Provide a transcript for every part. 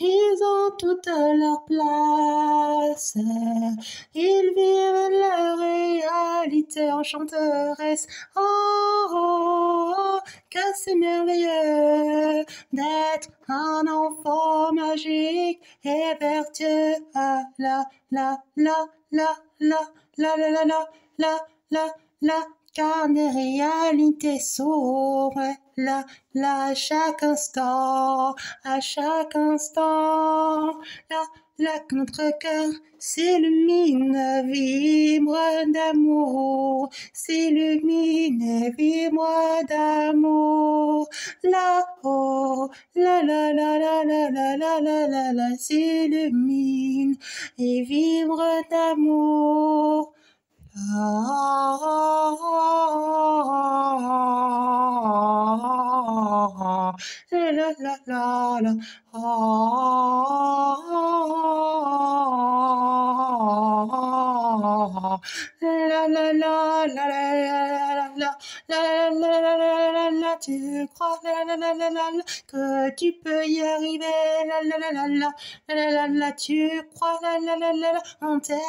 ils ont toute leur place. Ils vivent leur réalité enchanteresse. Oh, oh, oh, que c'est merveilleux d'être un enfant magique et vertueux. Ah, la, la, la, la, la, la, la, la, la, la, la, la, car des réalités s'ouvrent là, là, à chaque instant, là, que notre cœur s'illumine, vibre d'amour, s'illumine, vibre d'amour, là-haut, la la la la la la la la la la, s'illumine et vibre d'amour. La la la la la. La la la la la la la. Tu crois que tu peux y arriver? La tu crois en tes rêves?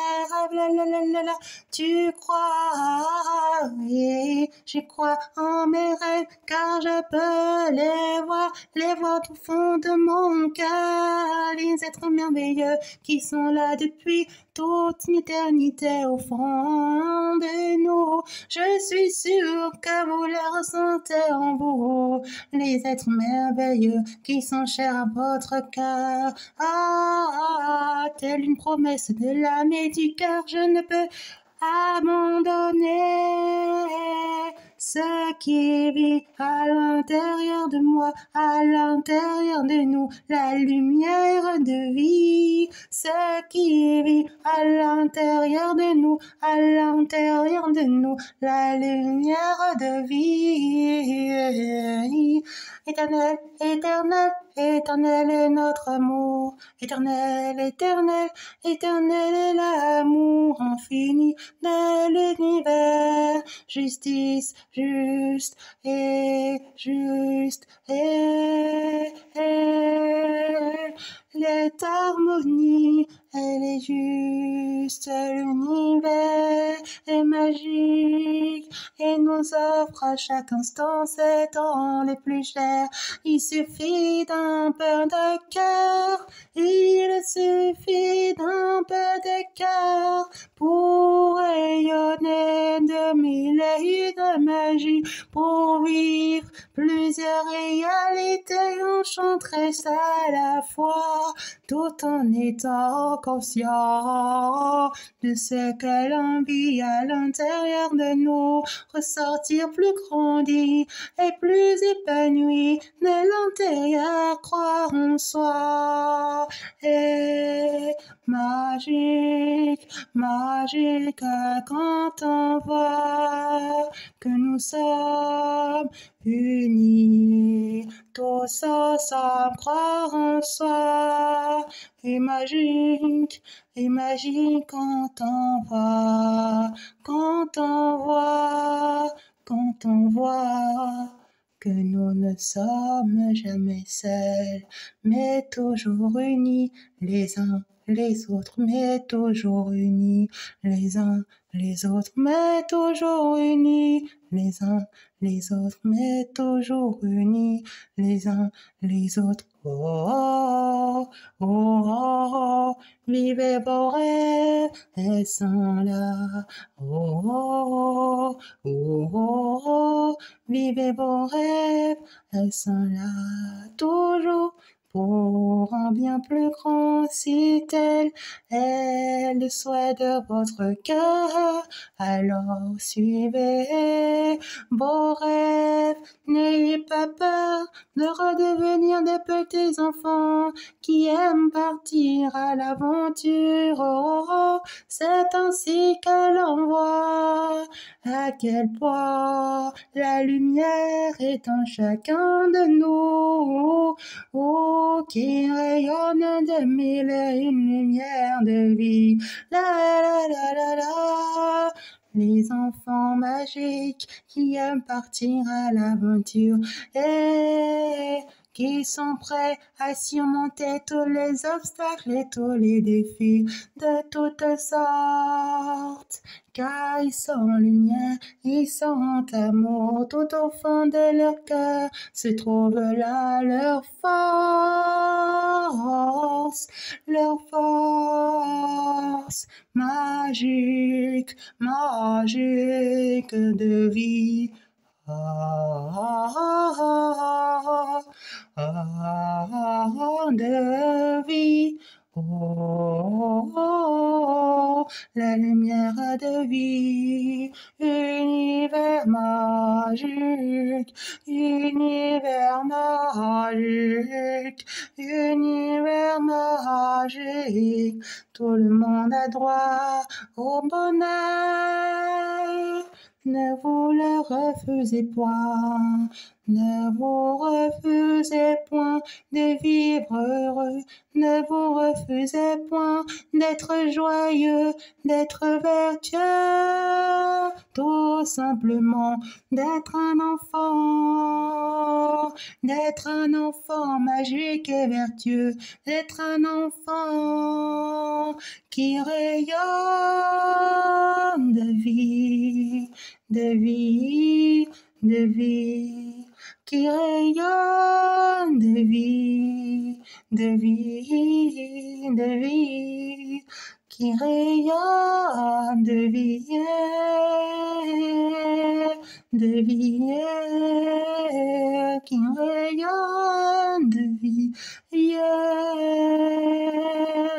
Tu crois, oui, je crois en mes rêves, car je peux les voir au fond de mon cœur, les êtres merveilleux qui sont là depuis toute une éternité au fond de nous. Je suis sûre que vous les ressentez en vous, les êtres merveilleux qui sont chers à votre cœur. Ah, telle une promesse de l'âme et du cœur, je ne peux abandonner ce qui vit à l'intérieur de moi, à l'intérieur de nous, la lumière de vie. Ce qui vit à l'intérieur de nous, à l'intérieur de nous, la lumière de vie. Éternel, éternel, éternel est notre amour. Éternel, éternel, éternel est l'amour infini de l'univers. Justice, juste et juste et l'est harmonie, elle est juste, l'univers est magique et nous offre à chaque instant ses temps les plus chers. Il suffit d'un peu de cœur, il suffit d'un peu de cœur pour rayonner de mille et de magie, pour vivre plusieurs réalités enchanteresses à la fois, tout en étant conscient de ce que l'on vit à l'intérieur de nous, ressortir plus grandi et plus épanoui de l'intérieur, croire en soi. Et magique, magique quand on voit que nous sommes unis, tous ensemble croire en soi. Et magique quand on voit, quand on voit que nous ne sommes jamais seuls, mais toujours unis les uns les autres, mais toujours unis les uns les autres, mais toujours unis les uns les autres, mais toujours unis les uns les autres. Oh, oh, oh, oh, vivez vos rêves, elles sont là. Oh, oh, oh, oh, oh, oh, vivez vos rêves, elles sont là. Toujours pour un bien plus grand, si tel est le souhait de votre cœur, alors suivez vos rêves, n'ayez pas peur de redevenir des petits enfants qui aiment partir à l'aventure. Oh, oh, c'est ainsi que l'on voit à quel point la lumière est en chacun de nous. Oh, qui rayonne de mille et une lumières de vie. La la la la la. Les enfants magiques qui aiment partir à l'aventure et qui sont prêts à surmonter tous les obstacles et tous les défis de toutes sortes. Car ils sont lumière, ils sont amour, tout au fond de leur cœur se trouve là leur force magique, magique de vie. De vie. La lumière de vie, univers magique, univers magique, univers magique. Tout le monde a droit au bonheur. Ne vous le refusez point, ne vous refusez point de vivre heureux, ne vous refusez point d'être joyeux, d'être vertueux, tout simplement d'être un enfant magique et vertueux, d'être un enfant qui rayonne de vie, de vie, de vie, qui rayonne de vie, de vie, de vie, qui rayonne de vie, de vie, qui rayonne de vie,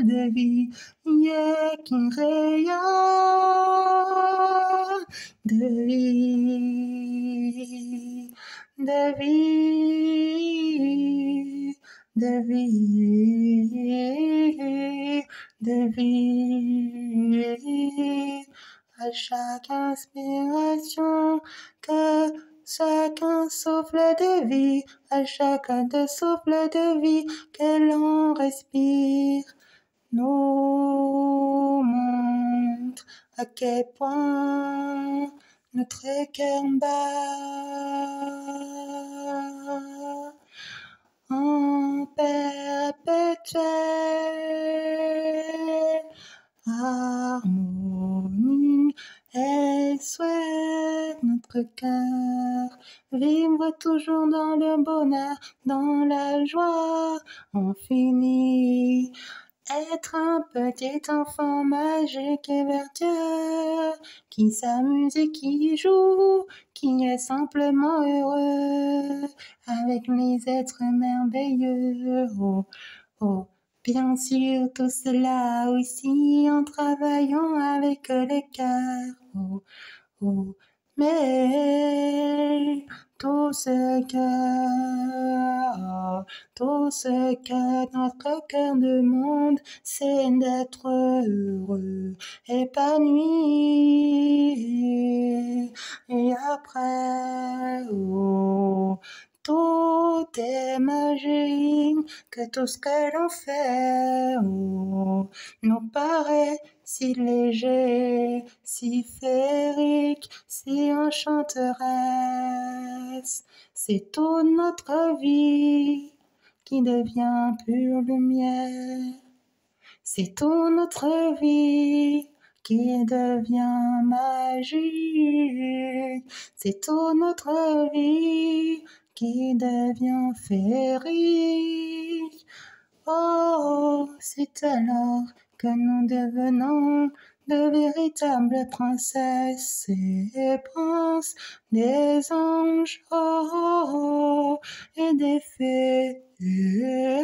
de vie, qui rayonne de vie, de vie, de vie, de vie. À chaque inspiration, que chacun souffle de vie, à chacun de souffle de vie que l'on respire, nous montre à quel point notre cœur bat en perpétuelle harmonie. Elle souhaite notre cœur vivre toujours dans le bonheur, dans la joie infinie. Être un petit enfant magique et vertueux, qui s'amuse et qui joue, qui est simplement heureux, avec les êtres merveilleux. Oh, oh. Bien sûr, tout cela aussi en travaillant avec le cœur. Oh, oh. Mais tout ce que notre cœur demande, c'est d'être heureux, épanoui. Et après, oh, tout est magique, que tout ce que l'on fait, oh, nous paraît si léger, si féerique, si enchanteresse. C'est toute notre vie qui devient pure lumière. C'est toute notre vie qui devient magique. C'est toute notre vie qui devient féerique. Oh, c'est alors que nous devenons de véritables princesses et princes, des anges, oh, et des fées, et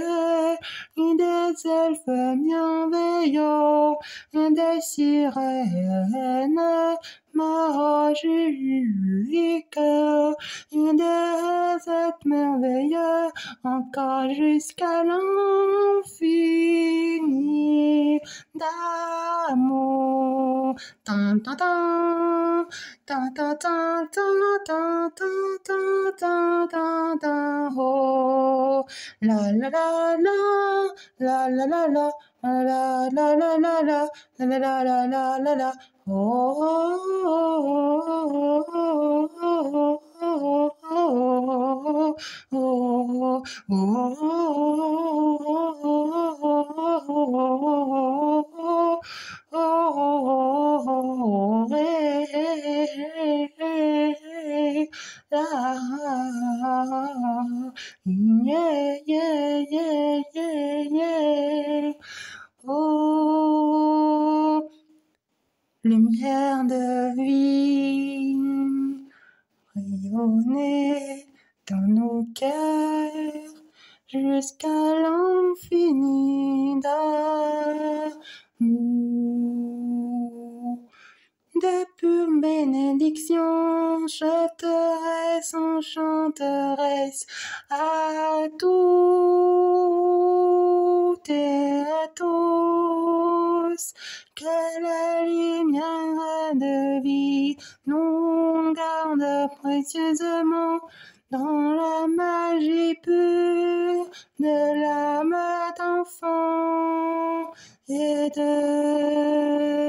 des elfes bienveillants, et des sirènes magiques, et des êtres merveilleux, encore jusqu'à l'infini d'amour. Tan, tan, tan, tan, tan, tan, tan, tan, tan, tan, tan, tan, oh. La la la la, la la la la, la la la la la, la la la la la la, oh, oh, oh, oh, oh, oh, oh, oh. oh, oh, oh, hey, hey, hey, ah, yeah, yeah, yeah, yeah, yeah. Oh, lumière de vie, rayonnez dans nos cœurs jusqu'à l'infini d'amour. De pure bénédiction, chanteresse, enchanteresse à toutes et à tous. Que la lumière de vie nous garde précieusement dans la magie pure de l'âme d'enfant et de